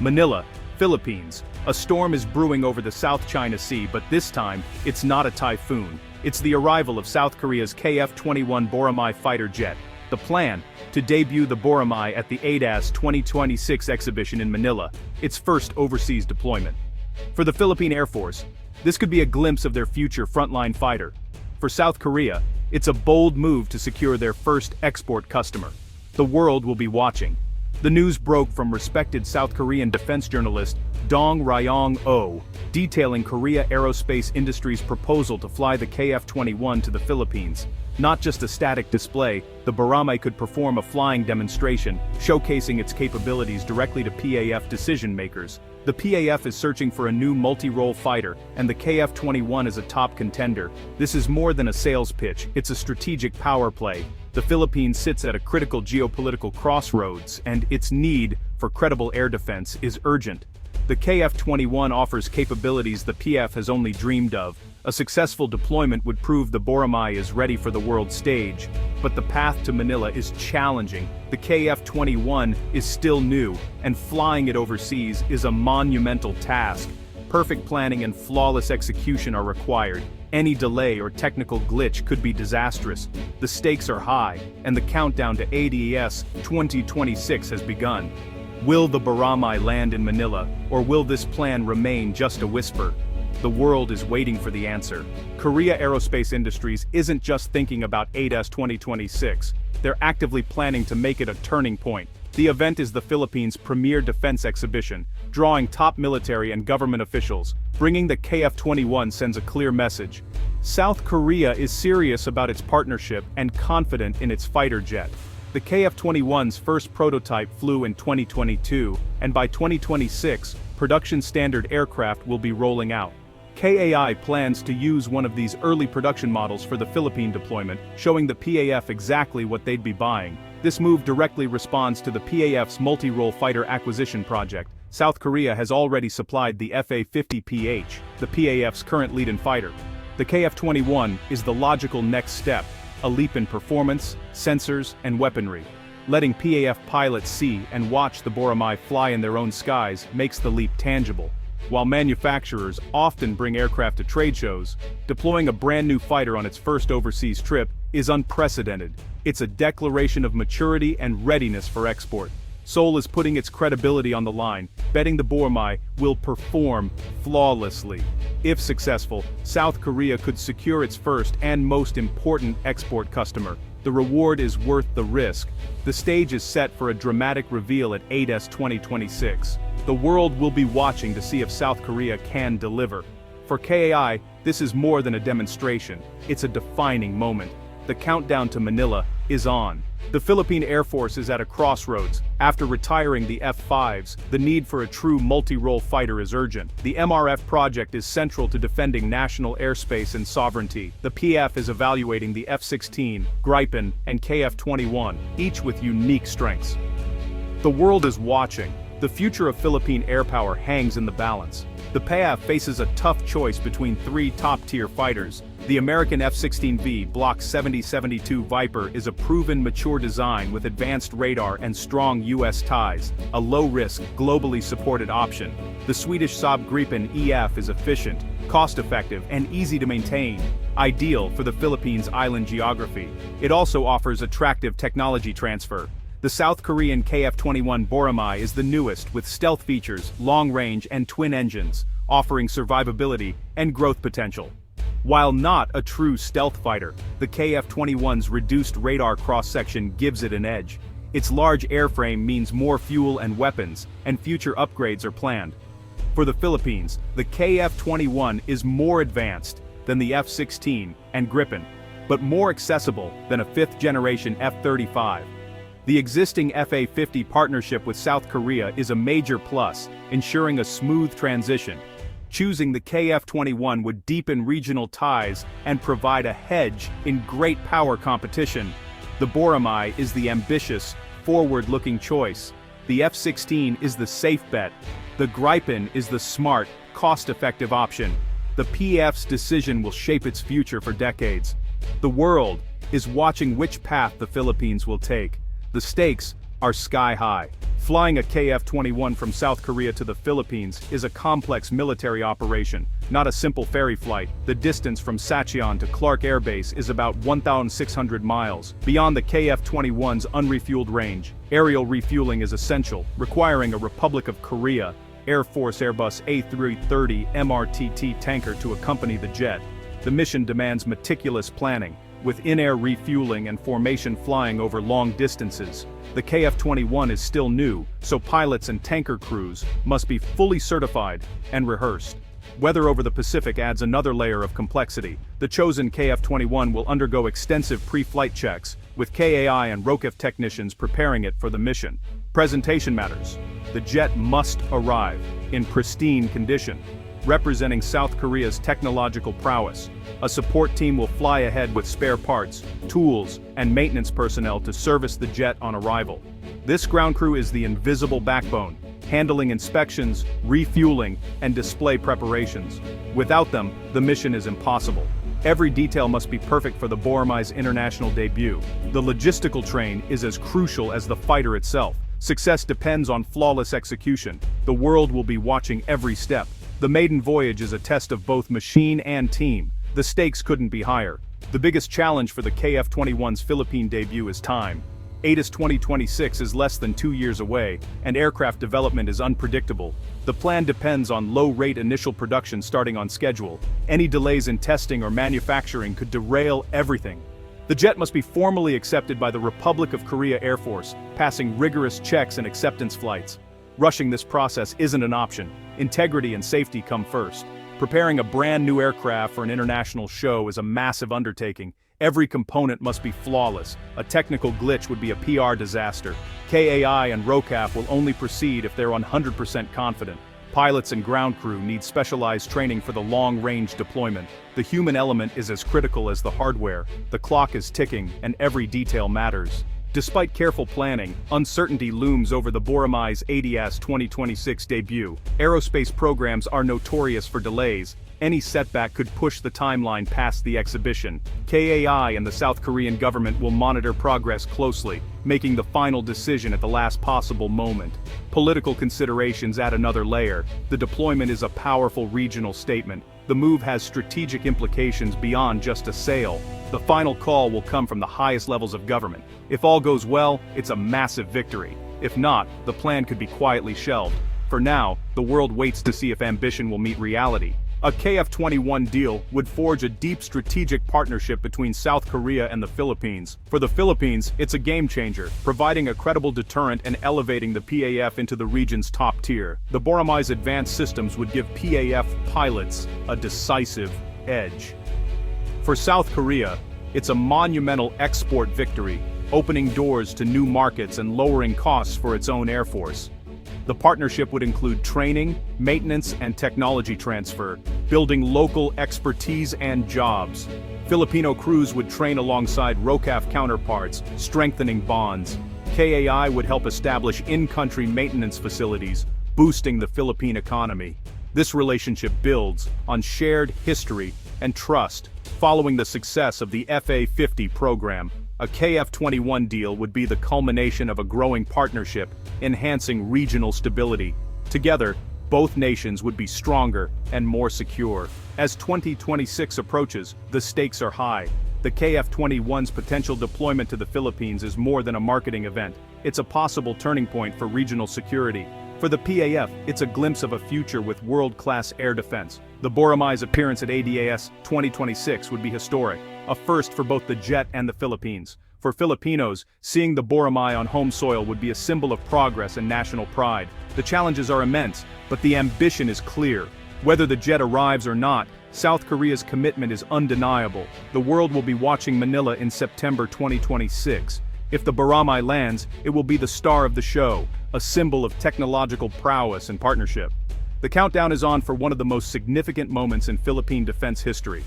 Manila, Philippines. A storm is brewing over the South China Sea, but this time, it's not a typhoon. It's the arrival of South Korea's KF-21 Boramae fighter jet. The plan? To debut the Boramae at the ADAS 2026 exhibition in Manila, its first overseas deployment. For the Philippine Air Force, this could be a glimpse of their future frontline fighter. For South Korea, it's a bold move to secure their first export customer. The world will be watching. The news broke from respected South Korean defense journalist Dong Ryong-oh, detailing Korea Aerospace Industries' proposal to fly the KF-21 to the Philippines. Not just a static display, the Boramae could perform a flying demonstration, showcasing its capabilities directly to PAF decision-makers. The PAF is searching for a new multi-role fighter, and the KF-21 is a top contender. This is more than a sales pitch, it's a strategic power play. The Philippines sits at a critical geopolitical crossroads, and its need for credible air defense is urgent. The KF-21 offers capabilities the PAF has only dreamed of. A successful deployment would prove the Boramae is ready for the world stage. But the path to Manila is challenging. The KF-21 is still new, and flying it overseas is a monumental task. Perfect planning and flawless execution are required. Any delay or technical glitch could be disastrous. The stakes are high, and the countdown to ADAS 2026 has begun. Will the Boramae land in Manila, or will this plan remain just a whisper? The world is waiting for the answer. Korea Aerospace Industries isn't just thinking about ADAS 2026, they're actively planning to make it a turning point. The event is the Philippines' premier defense exhibition, drawing top military and government officials. Bringing the KF-21 sends a clear message. South Korea is serious about its partnership and confident in its fighter jet. The KF-21's first prototype flew in 2022, and by 2026, production standard aircraft will be rolling out. KAI plans to use one of these early production models for the Philippine deployment, showing the PAF exactly what they'd be buying. This move directly responds to the PAF's multi-role fighter acquisition project. South Korea has already supplied the Fa-50PH, the PAF's current lead-in fighter. The KF-21 is the logical next step, a leap in performance, sensors, and weaponry. Letting PAF pilots see and watch the Boramae fly in their own skies makes the leap tangible. While manufacturers often bring aircraft to trade shows, deploying a brand new fighter on its first overseas trip is unprecedented. It's a declaration of maturity and readiness for export. Seoul is putting its credibility on the line, betting the Boramae will perform flawlessly. If successful, South Korea could secure its first and most important export customer. The reward is worth the risk. The stage is set for a dramatic reveal at ADAS 2026. The world will be watching to see if South Korea can deliver. For KAI, this is more than a demonstration, it's a defining moment. The countdown to Manila is on. The Philippine Air Force is at a crossroads. After retiring the F-5s, the need for a true multi-role fighter is urgent. The MRF project is central to defending national airspace and sovereignty. The PF is evaluating the F-16, Gripen, and KF-21, each with unique strengths. The world is watching. The future of Philippine air power hangs in the balance. The PAF faces a tough choice between three top-tier fighters. The American F-16V Block 7072 Viper is a proven mature design with advanced radar and strong US ties, a low-risk, globally supported option. The Swedish Saab Gripen EF is efficient, cost-effective, and easy to maintain, ideal for the Philippines' island geography. It also offers attractive technology transfer. The South Korean KF-21 Boramae is the newest with stealth features, long range, and twin engines, offering survivability and growth potential. While not a true stealth fighter, the KF-21's reduced radar cross-section gives it an edge. Its large airframe means more fuel and weapons, and future upgrades are planned. For the Philippines, the KF-21 is more advanced than the F-16 and Gripen, but more accessible than a fifth-generation F-35. The existing FA-50 partnership with South Korea is a major plus, ensuring a smooth transition. Choosing the KF-21 would deepen regional ties and provide a hedge in great power competition. The Boramae is the ambitious, forward-looking choice. The F-16 is the safe bet. The Gripen is the smart, cost-effective option. The PF's decision will shape its future for decades. The world is watching which path the Philippines will take. The stakes are sky high. Flying a KF-21 from South Korea to the Philippines is a complex military operation, not a simple ferry flight. The distance from Sacheon to Clark Air Base is about 1,600 miles. Beyond the KF-21's unrefueled range, aerial refueling is essential, requiring a Republic of Korea Air Force Airbus A330 MRTT tanker to accompany the jet. The mission demands meticulous planning, with in-air refueling and formation flying over long distances. The KF-21 is still new, so pilots and tanker crews must be fully certified and rehearsed. Weather over the Pacific adds another layer of complexity. The chosen KF-21 will undergo extensive pre-flight checks, with KAI and ROKF technicians preparing it for the mission. Presentation matters. The jet must arrive in pristine condition, representing South Korea's technological prowess. A support team will fly ahead with spare parts, tools, and maintenance personnel to service the jet on arrival. This ground crew is the invisible backbone, handling inspections, refueling, and display preparations. Without them, the mission is impossible. Every detail must be perfect for the Boramae's international debut. The logistical train is as crucial as the fighter itself. Success depends on flawless execution. The world will be watching every step. The maiden voyage is a test of both machine and team. The stakes couldn't be higher. The biggest challenge for the KF-21's Philippine debut is time. ADAS 2026 is less than 2 years away, and aircraft development is unpredictable. The plan depends on low-rate initial production starting on schedule. Any delays in testing or manufacturing could derail everything. The jet must be formally accepted by the Republic of Korea Air Force, passing rigorous checks and acceptance flights. Rushing this process isn't an option. Integrity and safety come first. Preparing a brand new aircraft for an international show is a massive undertaking. Every component must be flawless. A technical glitch would be a PR disaster. KAI and ROKF will only proceed if they're 100% confident. Pilots and ground crew need specialized training for the long-range deployment. The human element is as critical as the hardware. The clock is ticking, and every detail matters. Despite careful planning, uncertainty looms over the Boramae's ADAS 2026 debut. Aerospace programs are notorious for delays. Any setback could push the timeline past the exhibition. KAI and the South Korean government will monitor progress closely, making the final decision at the last possible moment. Political considerations add another layer. The deployment is a powerful regional statement. The move has strategic implications beyond just a sale. The final call will come from the highest levels of government. If all goes well, it's a massive victory. If not, the plan could be quietly shelved. For now, the world waits to see if ambition will meet reality. A KF-21 deal would forge a deep strategic partnership between South Korea and the Philippines. For the Philippines, it's a game-changer, providing a credible deterrent and elevating the PAF into the region's top tier. The Boramae's advanced systems would give PAF pilots a decisive edge. For South Korea, it's a monumental export victory, opening doors to new markets and lowering costs for its own Air Force. The partnership would include training, maintenance, and technology transfer, building local expertise and jobs. Filipino crews would train alongside ROKF counterparts, strengthening bonds. KAI would help establish in-country maintenance facilities, boosting the Philippine economy. This relationship builds on shared history and trust. Following the success of the FA-50 program, a KF-21 deal would be the culmination of a growing partnership, enhancing regional stability. Together, both nations would be stronger and more secure. As 2026 approaches, the stakes are high. The KF-21's potential deployment to the Philippines is more than a marketing event. It's a possible turning point for regional security. For the PAF, it's a glimpse of a future with world-class air defense. The Boramae's appearance at ADAS 2026 would be historic, a first for both the jet and the Philippines. For Filipinos, seeing the Boramae on home soil would be a symbol of progress and national pride. The challenges are immense, but the ambition is clear. Whether the jet arrives or not, South Korea's commitment is undeniable. The world will be watching Manila in September 2026. If the Boramae lands, it will be the star of the show, a symbol of technological prowess and partnership. The countdown is on for one of the most significant moments in Philippine defense history.